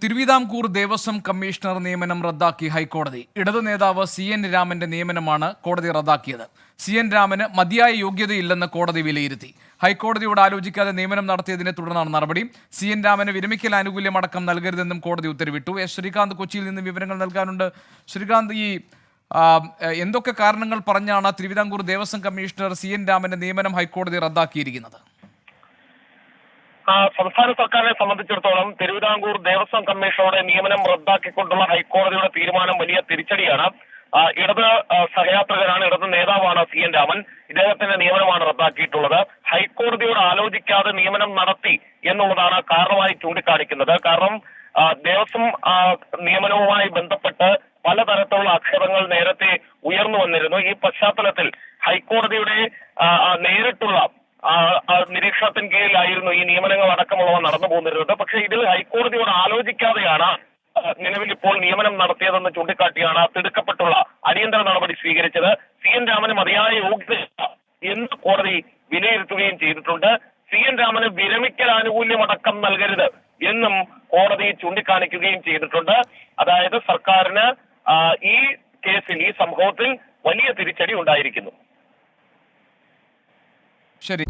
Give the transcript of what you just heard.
Thiruvithamkoor Devaswom commissioner നിയമനം റദ്ദാക്കി ഹൈക്കോടതി. ഇടതു നേതാവ് CN രാമന്റെ നിയമനമാണ് കോടതി റദ്ദാക്കിയത്. CN രാമന് മതിയായ യോഗ്യതയില്ലെന്ന് കോടതി വിലയിരുത്തി. ഹൈക്കോടതിയോട് ആലോചിക്കാതെ നിയമനം നടത്തിയതിനെ തുടർന്നാണ് നടപടി. CN രാമന് വിരമിക്കൽ ആനുകൂല്യം അടക്കം നൽകരുതെന്നും കോടതി ഉത്തരവിട്ടു. ശ്രീകാന്ത് കൊച്ചിയിൽ നിന്ന് വിവരങ്ങൾ നൽകാനുണ്ട്. ശ്രീകാന്ത്, എന്തൊക്കെ കാരണങ്ങൾ പറഞ്ഞാണ് തിരുവിതാംകൂർ ദേവസ്വം കമ്മീഷണർ CN രാമന്റെ നിയമനം ഹൈക്കോടതി റദ്ദാക്കിയിരിക്കുന്നത്? സംസ്ഥാന സർക്കാരിനെ സംബന്ധിച്ചിടത്തോളം തിരുവിതാംകൂർ ദേവസ്വം കമ്മീഷണറുടെ നിയമനം റദ്ദാക്കിക്കൊണ്ടുള്ള ഹൈക്കോടതിയുടെ തീരുമാനം വലിയ തിരിച്ചടിയാണ്. ഇടത് സഹയാത്രികനാണ്, ഇടത് നേതാവാണ് CN രാമൻ. ഇദ്ദേഹത്തിന്റെ നിയമനമാണ് റദ്ദാക്കിയിട്ടുള്ളത്. ഹൈക്കോടതിയോട് ആലോചിക്കാതെ നിയമനം നടത്തി എന്നുള്ളതാണ് കാരണമായി ചൂണ്ടിക്കാണിക്കുന്നത്. കാരണം ദേവസ്വം നിയമനവുമായി ബന്ധപ്പെട്ട് പലതരത്തിലുള്ള ആക്ഷേപങ്ങൾ നേരത്തെ ഉയർന്നു വന്നിരുന്നു. ഈ പശ്ചാത്തലത്തിൽ ഹൈക്കോടതിയുടെ നേരിട്ടുള്ള നിരീക്ഷണത്തിന് കീഴിലായിരുന്നു ഈ നിയമനങ്ങൾ അടക്കമുള്ളവ നടന്നു പോകുന്നിരുന്നത്. പക്ഷേ ഇതിൽ ഹൈക്കോടതിയോട് ആലോചിക്കാതെയാണ് നിലവിൽ ഇപ്പോൾ നിയമനം നടത്തിയതെന്ന് ചൂണ്ടിക്കാട്ടിയാണ് തിടുക്കപ്പെട്ടുള്ള അടിയന്തര നടപടി സ്വീകരിച്ചത്. CN രാമന് മതിയായ യോഗ്യത എന്ന് കോടതി വിലയിരുത്തുകയും ചെയ്തിട്ടുണ്ട്. CN രാമന് വിരമിക്കൽ ആനുകൂല്യം അടക്കം നൽകരുത് എന്നും കോടതി ചൂണ്ടിക്കാണിക്കുകയും ചെയ്തിട്ടുണ്ട്. അതായത് സർക്കാരിന് ഈ കേസിൽ, ഈ സംഭവത്തിൽ വലിയ തിരിച്ചടി ഉണ്ടായിരിക്കുന്നു. ശരി.